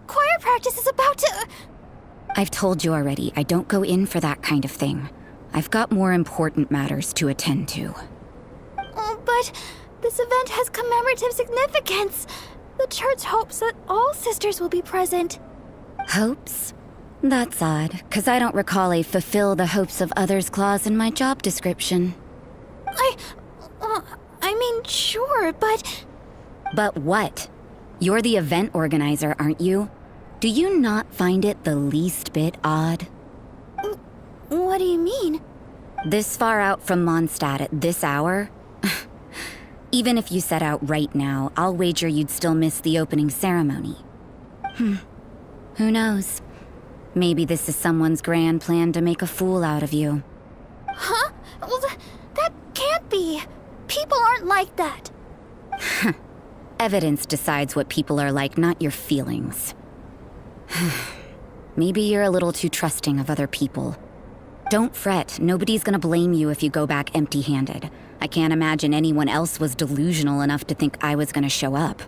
Choir practice is about to... I've told you already, I don't go in for that kind of thing. I've got more important matters to attend to. Oh, but this event has commemorative significance. The church hopes that all sisters will be present. Hopes? That's odd, 'cause I don't recall a fulfill the hopes of others clause in my job description. I mean, sure, but... But what? You're the event organizer, aren't you? Do you not find it the least bit odd? What do you mean? This far out from Mondstadt at this hour? Even if you set out right now, I'll wager you'd still miss the opening ceremony. Who knows? Maybe this is someone's grand plan to make a fool out of you. Huh? Well, that can't be. People aren't like that. Evidence decides what people are like, not your feelings. Maybe you're a little too trusting of other people. Don't fret, nobody's gonna blame you if you go back empty-handed. I can't imagine anyone else was delusional enough to think I was gonna show up.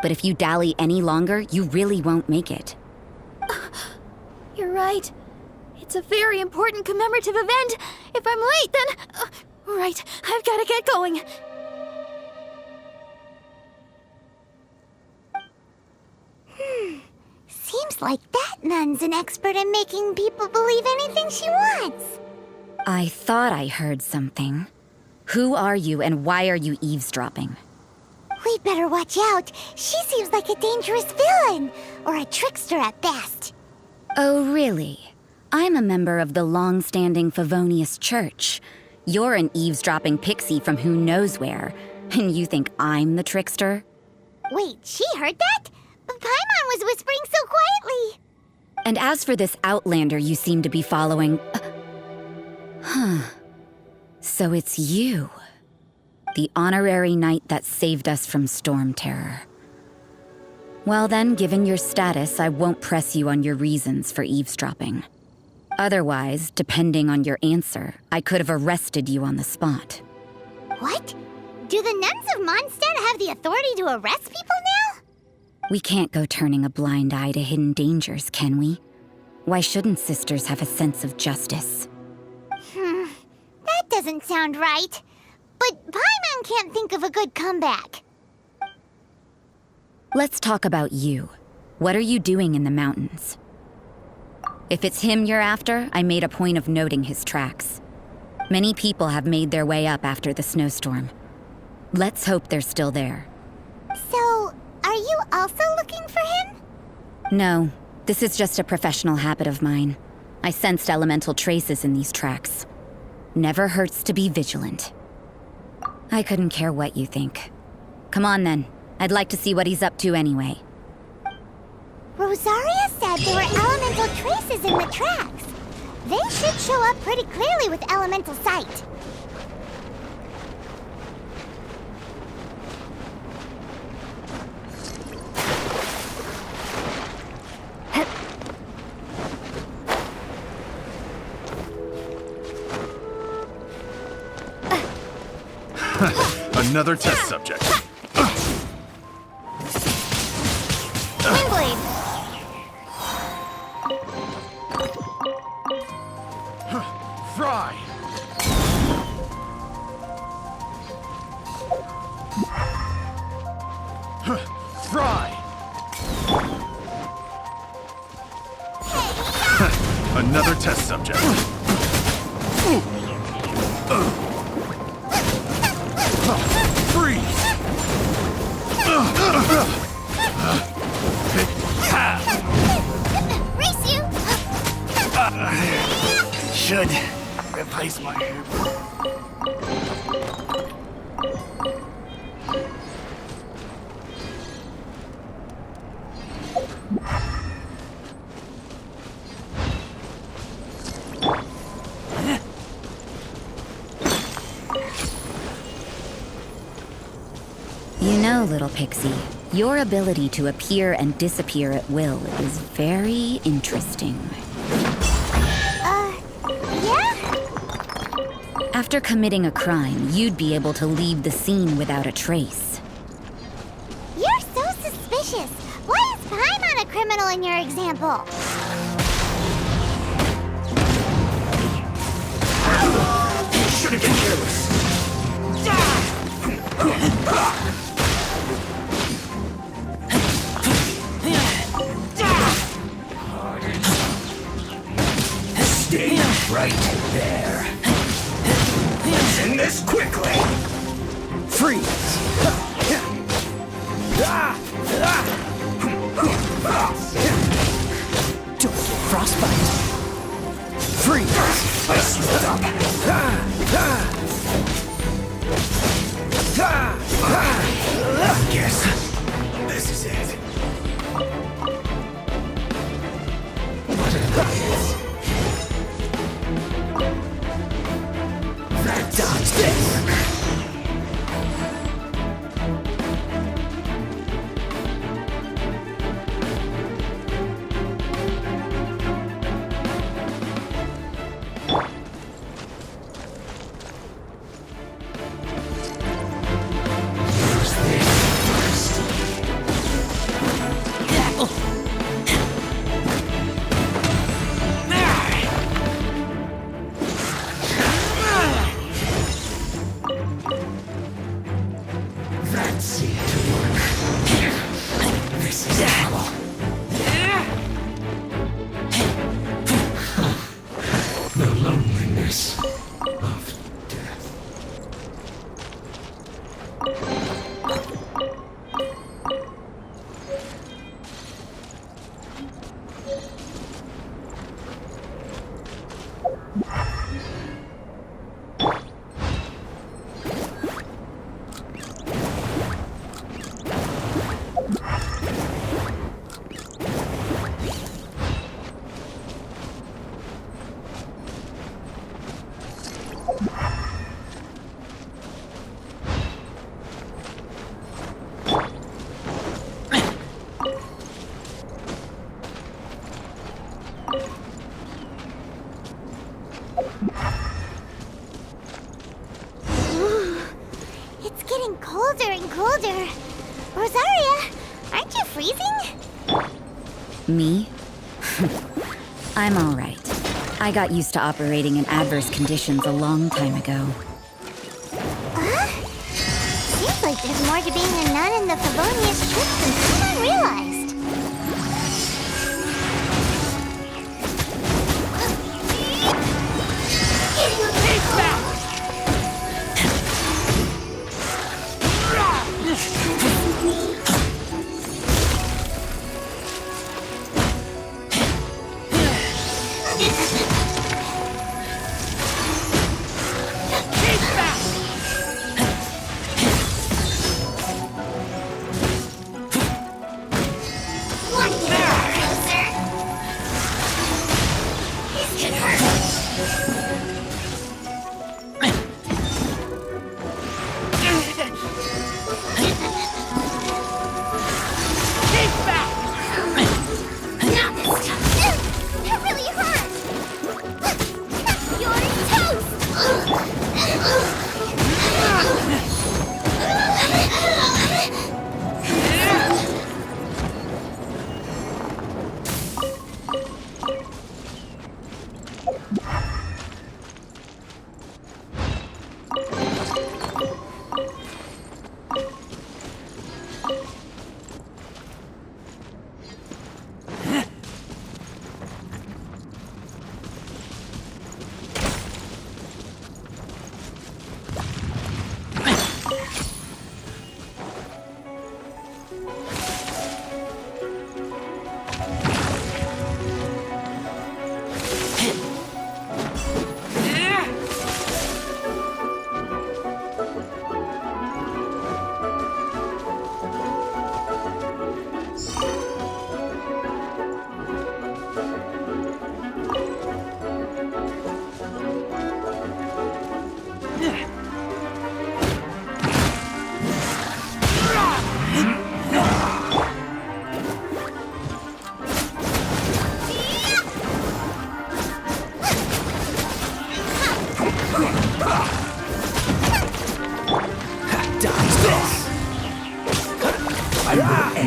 But if you dally any longer, you really won't make it. You're right. It's a very important commemorative event. If I'm late, then... right, I've gotta get going. Seems like that nun's an expert in making people believe anything she wants. I thought I heard something. Who are you and why are you eavesdropping? We'd better watch out. She seems like a dangerous villain, or a trickster at best. Oh, really? I'm a member of the long-standing Favonius Church. You're an eavesdropping pixie from who knows where, and you think I'm the trickster? Wait, she heard that? Paimon was whispering so quietly. And as for this outlander you seem to be following... So it's you. The honorary knight that saved us from storm terror. Well then, given your status, I won't press you on your reasons for eavesdropping. Otherwise, depending on your answer, I could have arrested you on the spot. What? Do the nuns of Mondstadt have the authority to arrest people now? We can't go turning a blind eye to hidden dangers, can we? Why shouldn't sisters have a sense of justice? That doesn't sound right. But Paimon can't think of a good comeback. Let's talk about you. What are you doing in the mountains? If it's him you're after, I made a point of noting his tracks. Many people have made their way up after the snowstorm. Let's hope they're still there. So, are you also looking for him? No, this is just a professional habit of mine. I sensed elemental traces in these tracks. Never hurts to be vigilant. I couldn't care what you think. Come on then. I'd like to see what he's up to anyway. Rosaria said there were elemental traces in the tracks. They should show up pretty clearly with elemental sight. Another test subject. Windblade. Fry! Fry! Another test subject. Freeze! should replace my hair. You know, little pixie, your ability to appear and disappear at will is very interesting. Yeah? After committing a crime, you'd be able to leave the scene without a trace. You're so suspicious. Why is Paimon a criminal in your example? Should have been careless. Stay right there. End this quickly. Freeze. Don't get frostbite. Freeze. I slipped up. I guess this is it. Dodge this! It's getting colder and colder. Rosaria, aren't you freezing? Me? I'm all right. I got used to operating in adverse conditions a long time ago. Seems like there's more to being a nun in the Favonius trip than someone realized.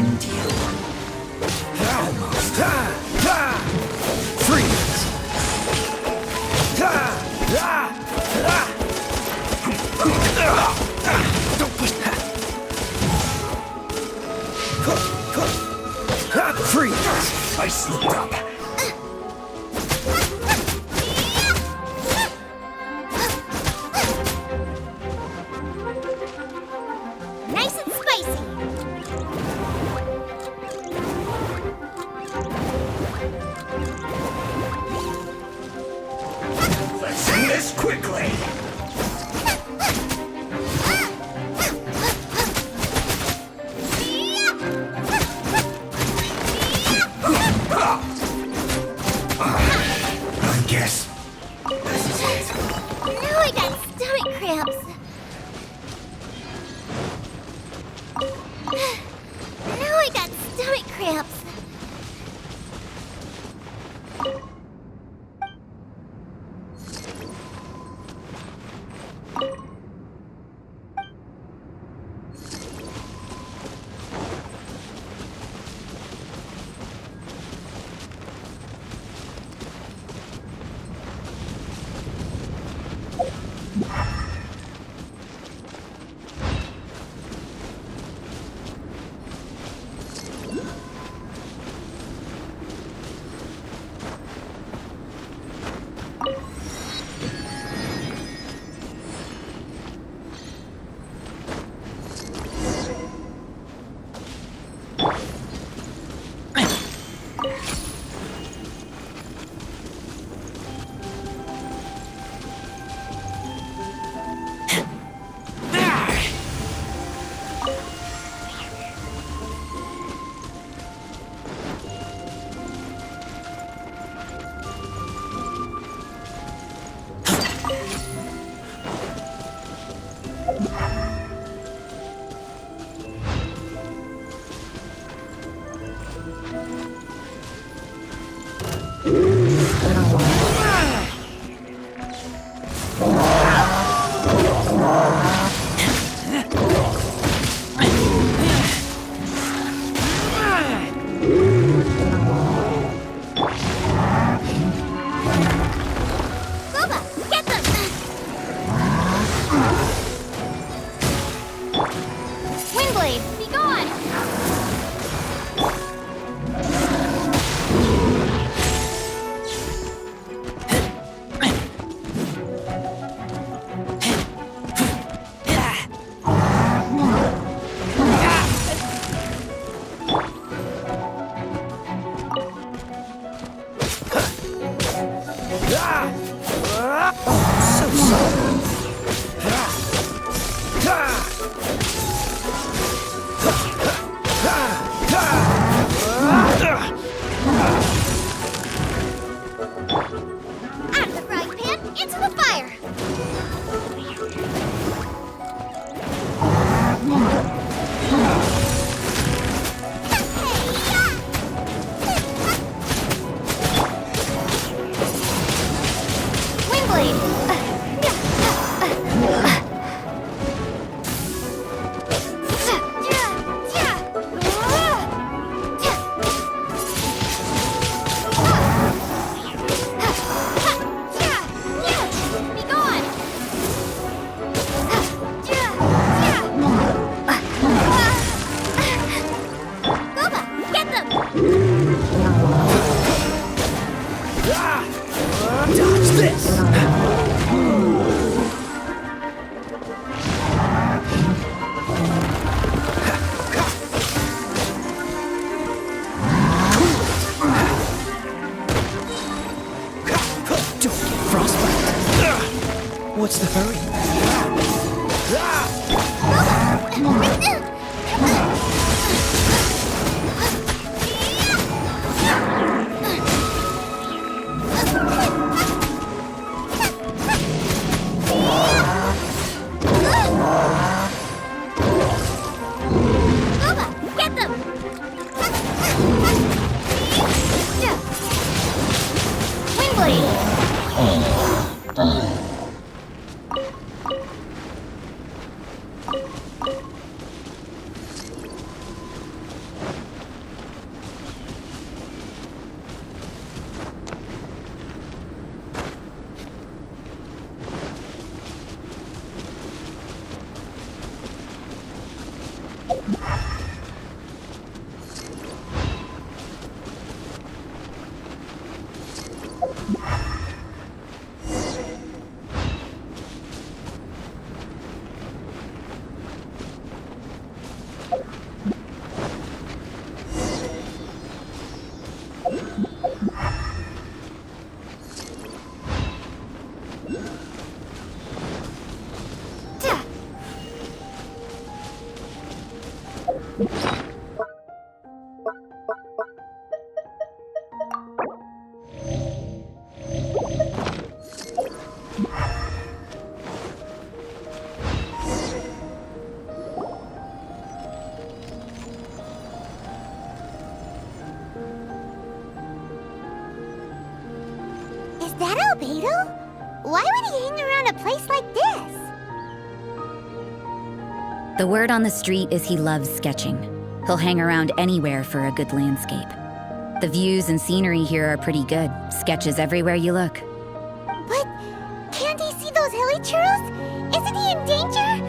end you. Almost. Freeze! Don't push that! Freeze! I slipped up. Nice and spicy. Let's do this quickly! I guess this is it. Now I got stomach cramps. Now I got stomach cramps. What's the hurry? Get them! Windblade! Is that Albedo? Why would he hang around a place like this? The word on the street is he loves sketching. He'll hang around anywhere for a good landscape. The views and scenery here are pretty good. Sketches everywhere you look. But can't he see those hilly churros? Isn't he in danger?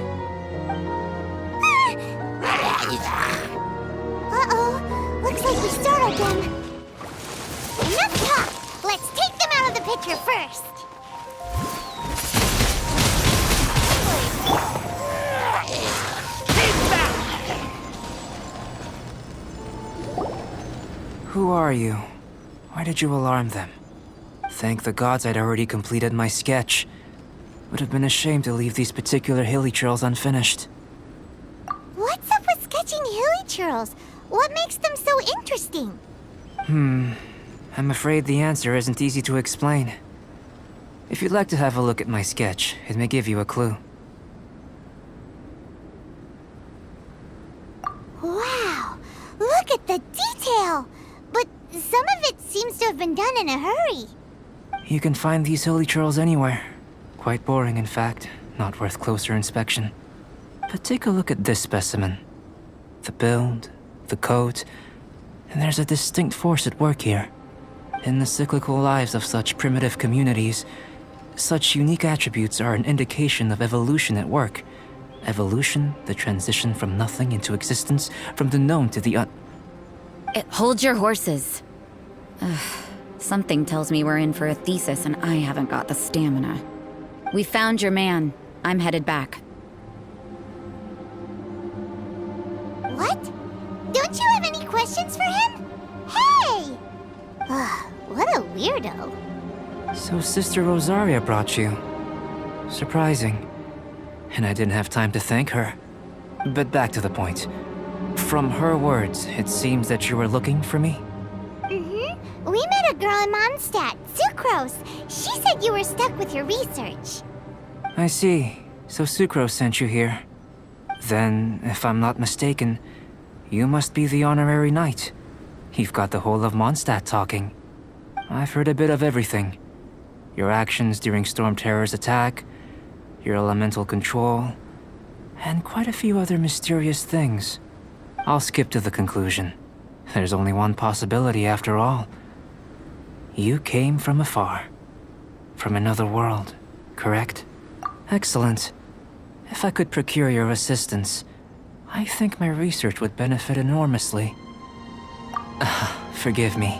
Uh-oh. Looks like we startled them. Enough talk. Let's take them out of the picture first. Who are you? Why did you alarm them? Thank the gods I'd already completed my sketch. Would have been a shame to leave these particular hilly churls unfinished. What's up with sketching hilly churls? What makes them so interesting? I'm afraid the answer isn't easy to explain. If you'd like to have a look at my sketch, it may give you a clue. Wow! Look at the detail! But some of it seems to have been done in a hurry. You can find these hilly churls anywhere. Quite boring, in fact. Not worth closer inspection. But take a look at this specimen. The build, the coat, and there's a distinct force at work here. In the cyclical lives of such primitive communities, such unique attributes are an indication of evolution at work. Evolution, the transition from nothing into existence, from the known to the Hold your horses. Something tells me we're in for a thesis and I haven't got the stamina. We found your man. I'm headed back. What? Don't you have any questions for him? Hey! What a weirdo. So Sister Rosaria brought you. Surprising. And I didn't have time to thank her. But back to the point. From her words, it seems that you were looking for me? We met a girl in Mondstadt, Sucrose. She said you were stuck with your research. I see. So Sucrose sent you here. Then, if I'm not mistaken, you must be the honorary knight. You've got the whole of Mondstadt talking. I've heard a bit of everything. Your actions during Storm Terror's attack, your elemental control, and quite a few other mysterious things. I'll skip to the conclusion. There's only one possibility after all. You came from afar. From another world, correct? Excellent. If I could procure your assistance, I think my research would benefit enormously. Forgive me.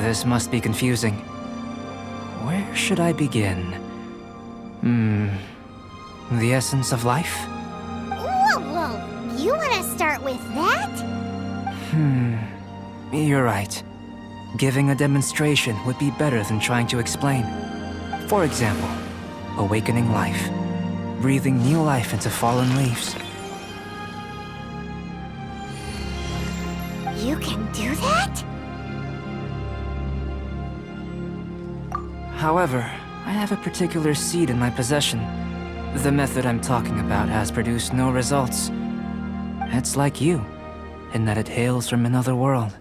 This must be confusing. Where should I begin? The essence of life? Whoa! You want to start with that? You're right. Giving a demonstration would be better than trying to explain. For example, awakening life. Breathing new life into fallen leaves. You can do that? However, I have a particular seed in my possession. The method I'm talking about has produced no results. It's like you, in that it hails from another world.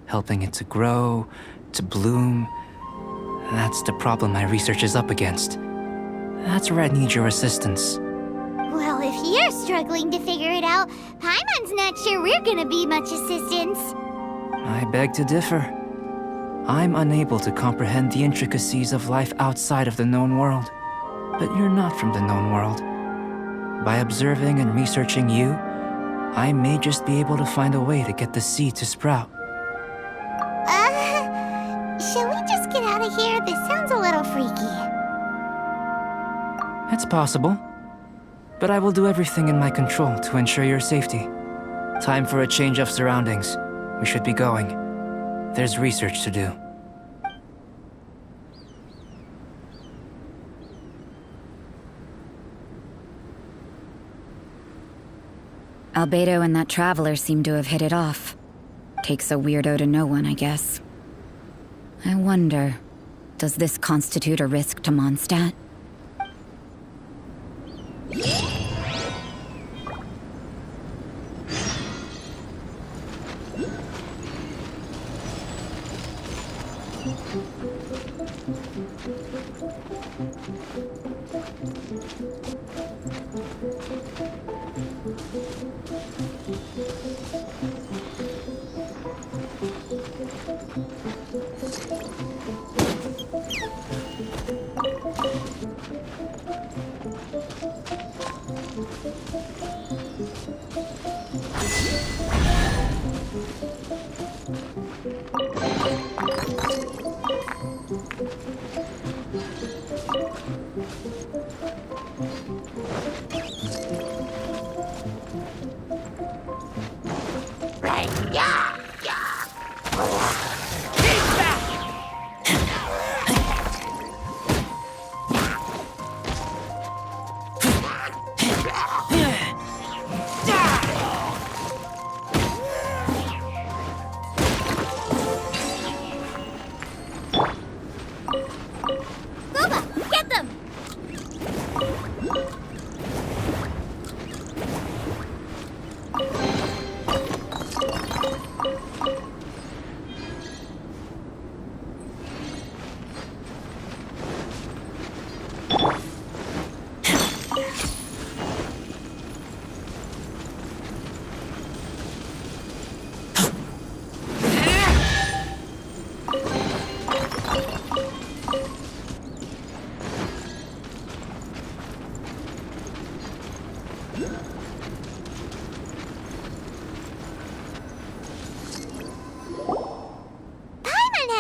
Helping it to grow, to bloom. That's the problem my research is up against. That's where I need your assistance. Well, if you're struggling to figure it out, Paimon's not sure we're gonna be much assistance. I beg to differ. I'm unable to comprehend the intricacies of life outside of the known world. But you're not from the known world. By observing and researching you, I may just be able to find a way to get the seed to sprout. Shall we just get out of here? This sounds a little freaky. It's possible. But I will do everything in my control to ensure your safety. Time for a change of surroundings. We should be going. There's research to do. Albedo and that traveler seem to have hit it off. Takes a weirdo to know one, I guess. I wonder, does this constitute a risk to Mondstadt?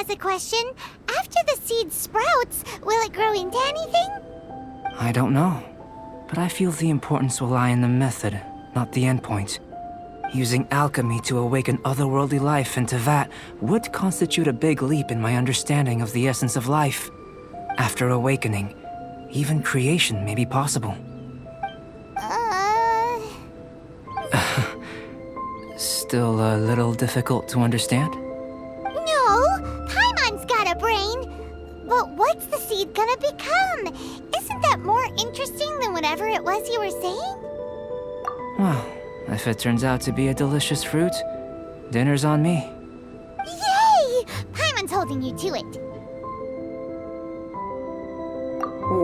A question. After the seed sprouts, will it grow into anything? I don't know. But I feel the importance will lie in the method, not the endpoint. Using alchemy to awaken otherworldly life into that would constitute a big leap in my understanding of the essence of life. After awakening, even creation may be possible. Still a little difficult to understand? But what's the seed gonna become? Isn't that more interesting than whatever it was you were saying? Well, if it turns out to be a delicious fruit, dinner's on me. Yay! Paimon's holding you to it.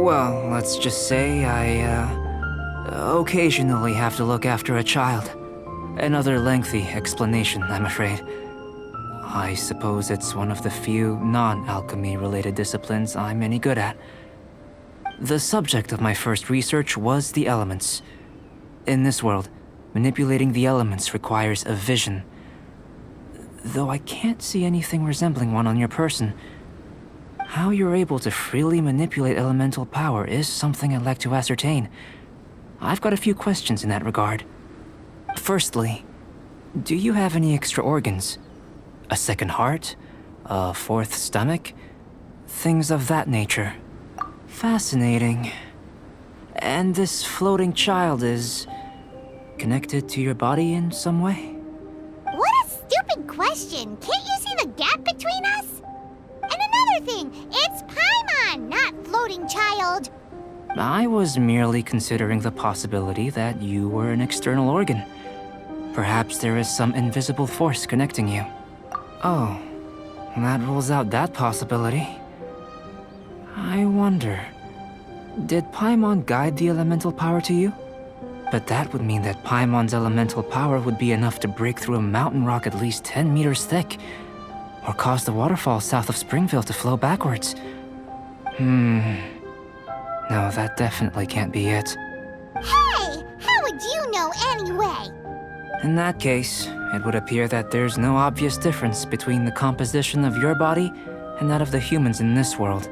Well, let's just say I, occasionally have to look after a child. Another lengthy explanation, I'm afraid. I suppose it's one of the few non-alchemy related disciplines I'm any good at. The subject of my first research was the elements. In this world, manipulating the elements requires a vision. Though I can't see anything resembling one on your person. How you're able to freely manipulate elemental power is something I'd like to ascertain. I've got a few questions in that regard. Firstly, do you have any extra organs? A second heart? A fourth stomach? Things of that nature. Fascinating. And this floating child is connected to your body in some way? What a stupid question! Can't you see the gap between us? And another thing, it's Paimon, not floating child. I was merely considering the possibility that you were an external organ. Perhaps there is some invisible force connecting you. Oh, that rules out that possibility. I wonder, did Paimon guide the elemental power to you? But that would mean that Paimon's elemental power would be enough to break through a mountain rock at least 10 meters thick, or cause the waterfall south of Springville to flow backwards. No, that definitely can't be it. Hey! How would you know anyway? In that case, it would appear that there's no obvious difference between the composition of your body and that of the humans in this world.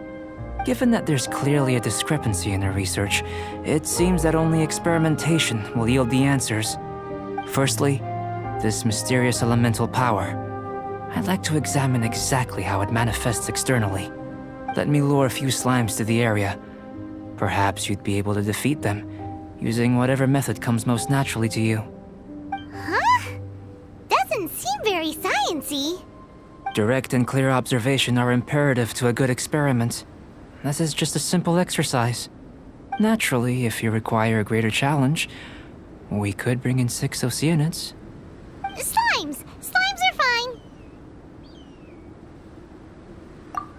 Given that there's clearly a discrepancy in our research, it seems that only experimentation will yield the answers. Firstly, this mysterious elemental power. I'd like to examine exactly how it manifests externally. Let me lure a few slimes to the area. Perhaps you'd be able to defeat them, using whatever method comes most naturally to you. Huh? Doesn't seem very sciencey. Direct and clear observation are imperative to a good experiment. This is just a simple exercise. Naturally, if you require a greater challenge, we could bring in 6 Oceanids. Slimes! Slimes are fine!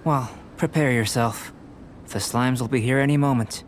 Well, prepare yourself. The slimes will be here any moment.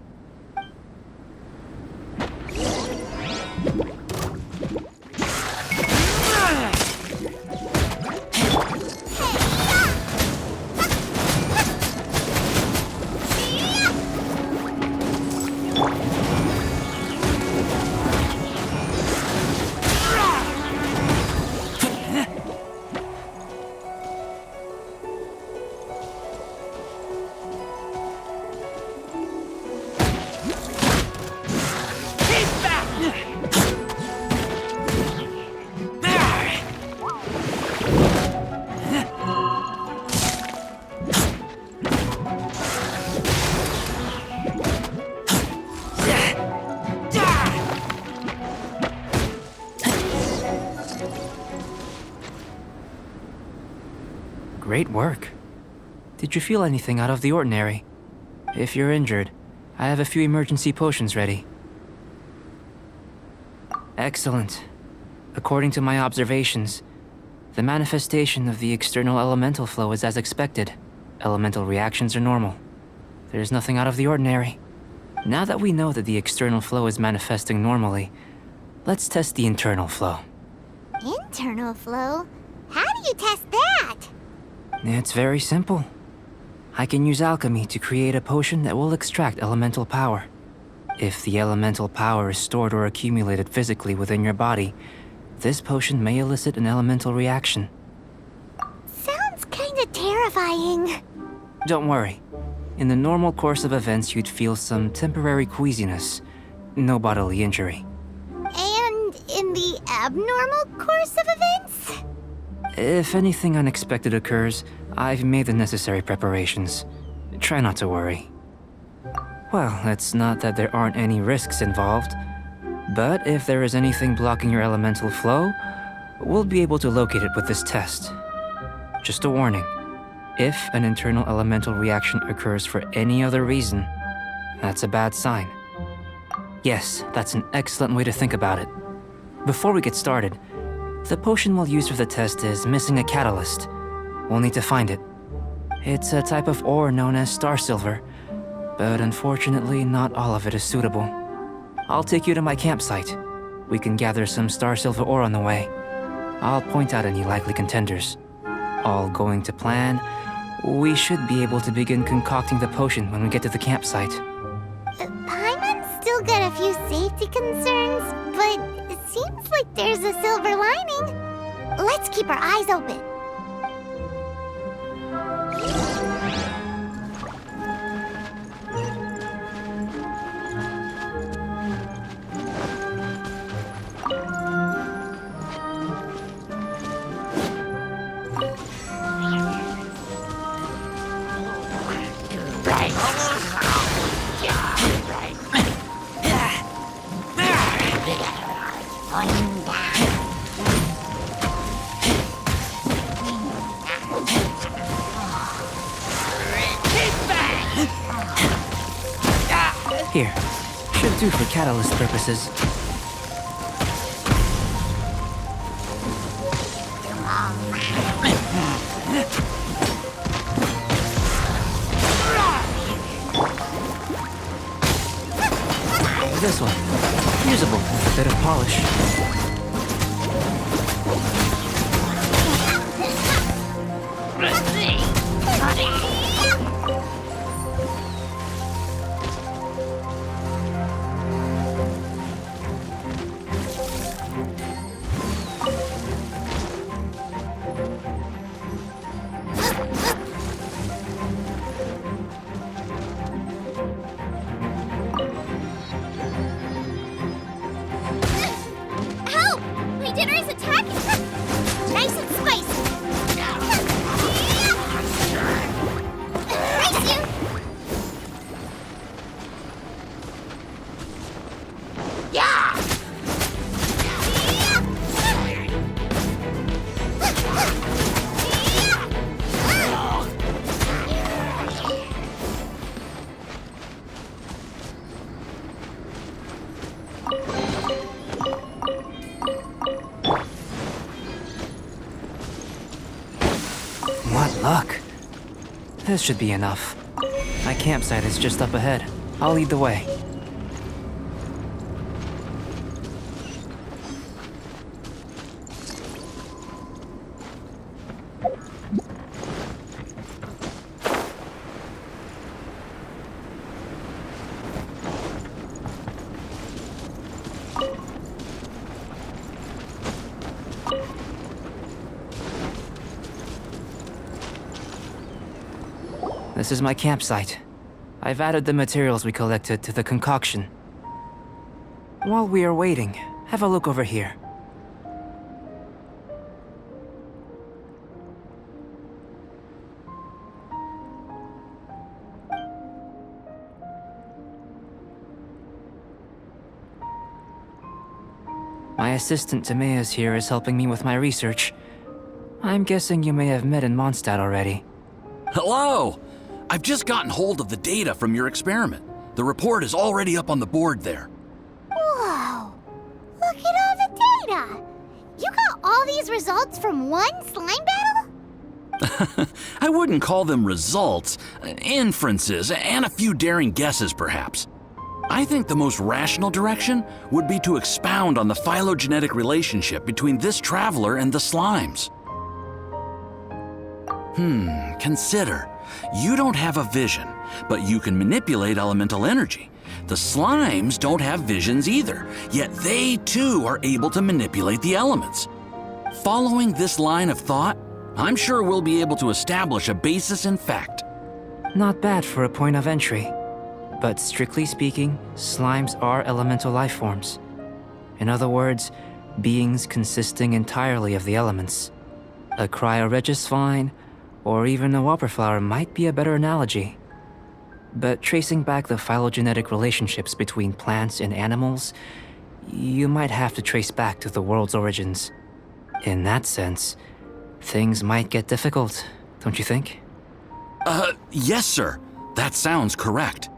Great work. Did you feel anything out of the ordinary? If you're injured, I have a few emergency potions ready. Excellent. According to my observations, the manifestation of the external elemental flow is as expected. Elemental reactions are normal. There's nothing out of the ordinary. Now that we know that the external flow is manifesting normally, let's test the internal flow. Internal flow? How do you test that? It's very simple. I can use alchemy to create a potion that will extract elemental power. If the elemental power is stored or accumulated physically within your body, this potion may elicit an elemental reaction. Sounds kinda terrifying. Don't worry. In the normal course of events, you'd feel some temporary queasiness. No bodily injury. And in the abnormal course of events? If anything unexpected occurs, I've made the necessary preparations. Try not to worry. Well, it's not that there aren't any risks involved, but if there is anything blocking your elemental flow, we'll be able to locate it with this test. Just a warning. If an internal elemental reaction occurs for any other reason, that's a bad sign. Yes, that's an excellent way to think about it. Before we get started, the potion we'll use for the test is missing a catalyst. We'll need to find it. It's a type of ore known as star silver, but unfortunately not all of it is suitable. I'll take you to my campsite. We can gather some star silver ore on the way. I'll point out any likely contenders. All going to plan, we should be able to begin concocting the potion when we get to the campsite. Paimon's still got a few safety concerns, but it seems like there's a silver lining. Let's keep our eyes open. Here, should do for catalyst purposes. This one, usable with a bit of polish. dinner is attacking. Nice and spicy. Race you. Yeah. What luck. This should be enough. My campsite is just up ahead. I'll lead the way. This is my campsite. I've added the materials we collected to the concoction. While we are waiting, have a look over here. My assistant Timaeus here is helping me with my research. I'm guessing you may have met in Mondstadt already. Hello! I've just gotten hold of the data from your experiment. The report is already up on the board there. Whoa! Look at all the data! You got all these results from one slime battle? I wouldn't call them results, inferences, and a few daring guesses perhaps. I think the most rational direction would be to expound on the phylogenetic relationship between this traveler and the slimes. Consider. You don't have a vision, but you can manipulate elemental energy. The slimes don't have visions either, yet they too are able to manipulate the elements. Following this line of thought, I'm sure we'll be able to establish a basis in fact. Not bad for a point of entry. But strictly speaking, slimes are elemental life forms. In other words, beings consisting entirely of the elements. A cryoregisvine, or even a whopperflower might be a better analogy. But tracing back the phylogenetic relationships between plants and animals, you might have to trace back to the world's origins. In that sense, things might get difficult, don't you think? Yes, sir. That sounds correct.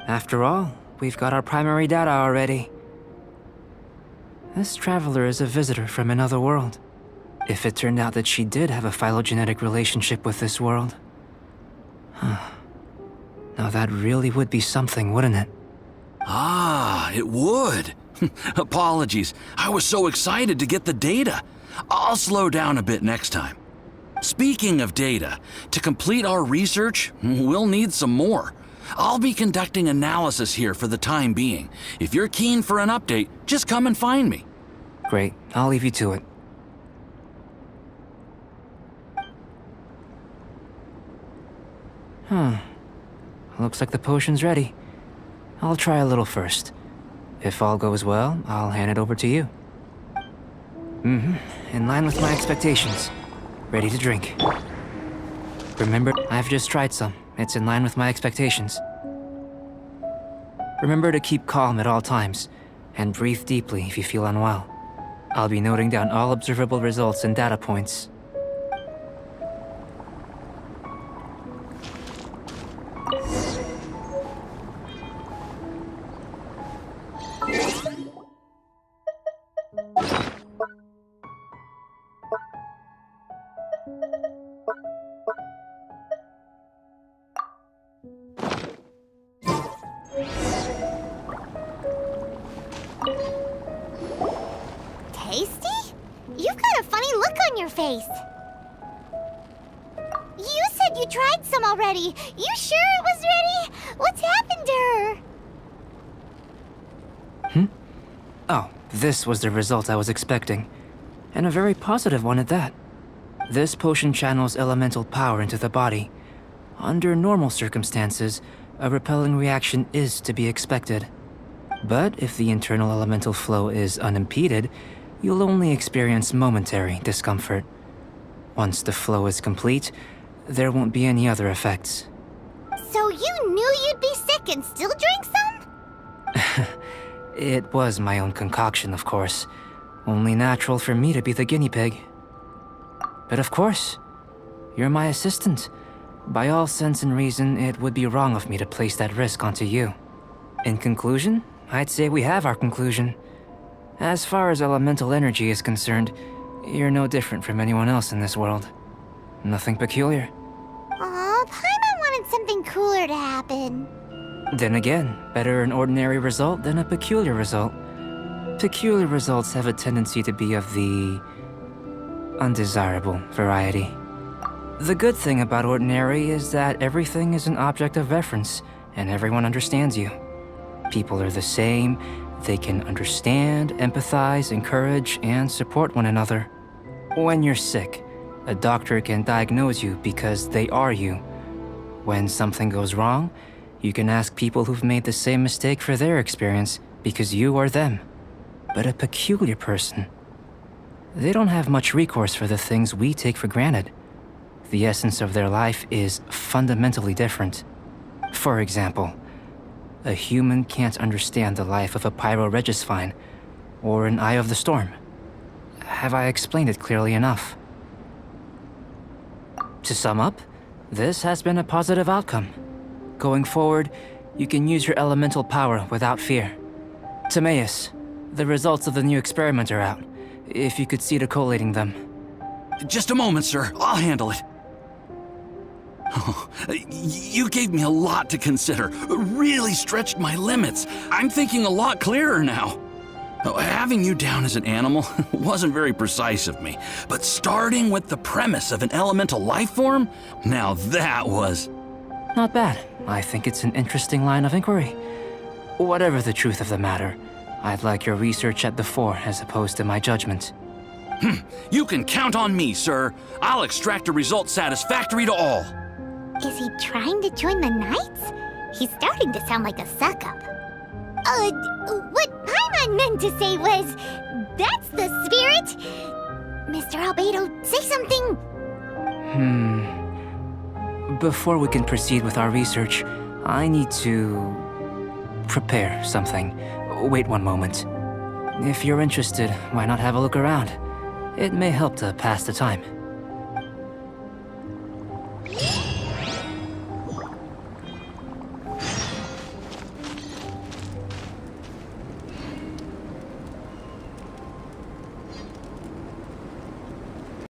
After all, we've got our primary data already. This traveler is a visitor from another world. If it turned out that she did have a phylogenetic relationship with this world. Now that really would be something, wouldn't it? Ah, it would. Apologies. I was so excited to get the data. I'll slow down a bit next time. Speaking of data, to complete our research, we'll need some more. I'll be conducting analysis here for the time being. If you're keen for an update, just come and find me. Great, I'll leave you to it. Looks like the potion's ready. I'll try a little first. If all goes well, I'll hand it over to you. In line with my expectations. Ready to drink. Remember, I've just tried some. It's in line with my expectations. Remember to keep calm at all times, and breathe deeply if you feel unwell. I'll be noting down all observable results and data points. Tasty? You've got a funny look on your face. You said you tried some already. You sure it was ready? What's happened to her? Oh, this was the result I was expecting. And a very positive one at that. This potion channels elemental power into the body. Under normal circumstances, a repelling reaction is to be expected. But if the internal elemental flow is unimpeded, you'll only experience momentary discomfort. Once the flow is complete, there won't be any other effects. So you knew you'd be sick and still drink some? It was my own concoction, of course. Only natural for me to be the guinea pig. But of course, you're my assistant. By all sense and reason, it would be wrong of me to place that risk onto you. In conclusion, I'd say we have our conclusion. As far as elemental energy is concerned, you're no different from anyone else in this world. Nothing peculiar. Aw, Paimon wanted something cooler to happen. Then again, better an ordinary result than a peculiar result. Peculiar results have a tendency to be of the undesirable variety. The good thing about ordinary is that everything is an object of reference, and everyone understands you. People are the same, they can understand, empathize, encourage, and support one another. When you're sick, a doctor can diagnose you because they are you. When something goes wrong, you can ask people who've made the same mistake for their experience because you are them. But a peculiar person, they don't have much recourse for the things we take for granted. The essence of their life is fundamentally different. For example, a human can't understand the life of a pyro-regisvine or an Eye of the Storm. Have I explained it clearly enough? To sum up, this has been a positive outcome. Going forward, you can use your elemental power without fear. Timaeus, the results of the new experiment are out. If you could see to collating them. Just a moment, sir. I'll handle it. Oh, you gave me a lot to consider. Really stretched my limits. I'm thinking a lot clearer now. Having you down as an animal wasn't very precise of me, but starting with the premise of an elemental life form, now that was... Not bad. I think it's an interesting line of inquiry. Whatever the truth of the matter, I'd like your research at the fore as opposed to my judgment. You can count on me, sir. I'll extract a result satisfactory to all. Is he trying to join the Knights? He's starting to sound like a suck-up. What Paimon meant to say was, that's the spirit. Mr. Albedo, say something. Before we can proceed with our research, I need to prepare something. Wait one moment. If you're interested, why not have a look around? It may help to pass the time.